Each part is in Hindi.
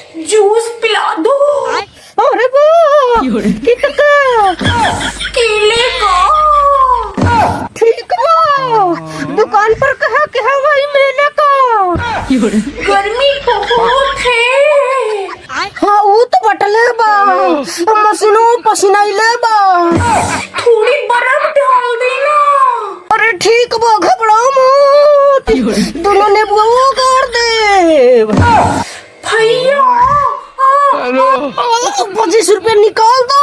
जूस पिला दो। अरे वो कितना केले का। ठीक बा, दुकान पर कहा कि हवाई मेले का। गर्मी बहुत है। हाँ वो तो बटले बा, मशीनों पसीना ले बा। थोड़ी बर्फ डाल देना। अरे ठीक बा, घबराओ मत, दोनों ने वो कर दे। भैया 25 रुपए निकाल दो।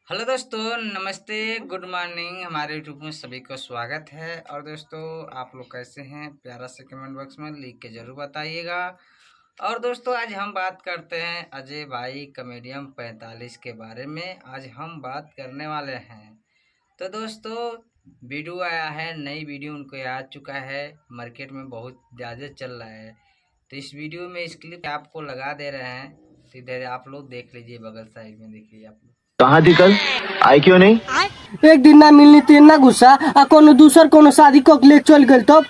हेलो दोस्तों, नमस्ते, गुड मॉर्निंग। हमारे यूट्यूब में सभी को स्वागत है। और दोस्तों आप लोग कैसे हैं, प्यारा से कमेंट बॉक्स में लिख के ज़रूर बताइएगा। और दोस्तों आज हम बात करते हैं अजय भाई कॉमेडियन 45 के बारे में। आज हम बात करने वाले हैं। तो दोस्तों वीडियो आया है, नई वीडियो उनको आ चुका है, मार्केट में बहुत ज़्यादा चल रहा है। तो इस वीडियो में इस क्लिप आपको लगा दे रहे हैं, तो इधर आप लोग देख लीजिए, बगल साइड में देखिए आप लोग। कहाँ थी कल, आई क्यों नहीं? एक दिन ना मिलनी तीन ना गुस्सा, आ कोनो दूसर कोनो शादी को ले चल गए तो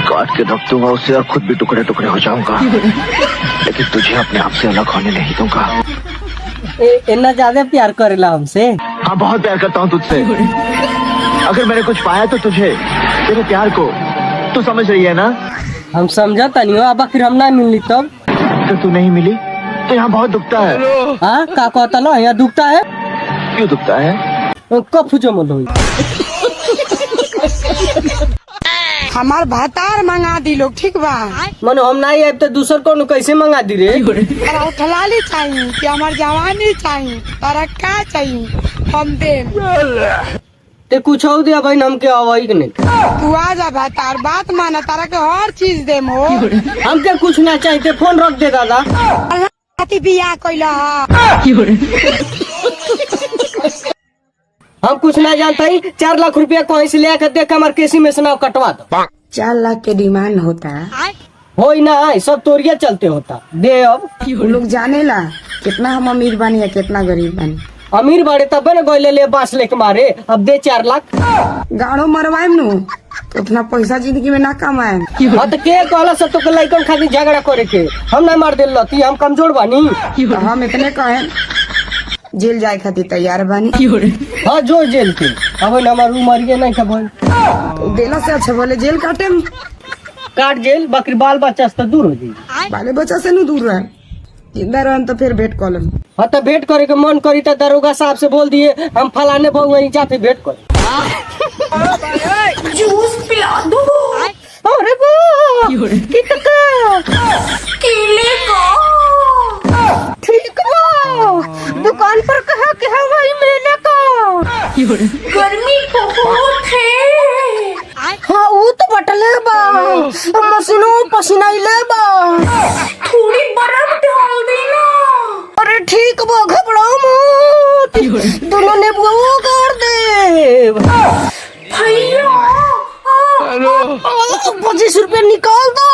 काट के रख दूंगा उसे और खुद भी टुकड़े टुकड़े हो जाऊंगा, लेकिन तुझे अपने आप से अलग होने नहीं दूंगा। इतना ज्यादा प्यार करेला हमसे। हाँ बहुत प्यार करता हूँ तुझसे। अगर मैंने कुछ पाया तो तुझे, तेरे प्यार को। तू समझ रही है ना? हम समझा नहीं हो, अब फिर हम ना मिलनी तब तो तू नहीं मिली तो यहाँ बहुत दुखता है। हाँ का कहता लो, यहाँ दुखता है। क्यों दुखता है? कब पूछो मत हो। हमार भातार मंगा दी लोग, ठीक बा। मनो हम नहीं आए तो दूसर को कैसे मंगा दी रे? तारा उठलाली चाहिए कि हमार जवानी चाहिए, तारा का चाहिए हम दे। ते कुछ हो दिया भाई, हम के आवाई नहीं। तू आ जा भातार, बात माना, तारा के हर चीज दे हो। हम के कुछ ना चाहिए, फोन रख दे दादा। बियाह कैला हम कुछ ना जानता ही, 4 लाख रुपया कहीं से ले दे के हमारे केसी में से नाव कटवा दो। 4 लाख के डिमांड होता है। हो ना सब तोरिया चलते होता दे। अब वो लोग जाने ला कितना हम अमीर बनी या कितना गरीब बनी। अमीर बाड़े तब न गोले ले बास लेके मारे, अब दे 4 लाख। गाड़ो मरवाए नु तो उतना पैसा जिंदगी में ना कमाए। हाँ तो के कहला सब तो लड़कन खातिर झगड़ा करे के, हम ना मार दिल लती, हम कमजोर बानी। तो हम इतने कहे जेल जाए खातिर तैयार बानी। हाँ जो जेल के अब हमार उमरिए नहीं खबर देना से अच्छा बोले जेल काटे, काट जेल, बाकी बाल बच्चा से तो दूर हो जाए। बाले बच्चा से नु दूर रहे, जिंदा रहन तो फिर भेंट कॉलम। हाँ तो भेंट करे के मन करी तो दरोगा साहब से बोल दिए हम फलाने बहु जाते भेंट कर। जूस पिला दो। अरे वो कितना केले का। ठीक बा, दुकान पर कहा कि हवाई मेले का। गर्मी बहुत है। हाँ वो तो बटले बा, मशीनों पसीना ले बा। थोड़ी बर्फ डाल देना। अरे ठीक बा, घबराओ मत, दोनों ने वो कर दे। भैया 25 रुपए निकाल दो।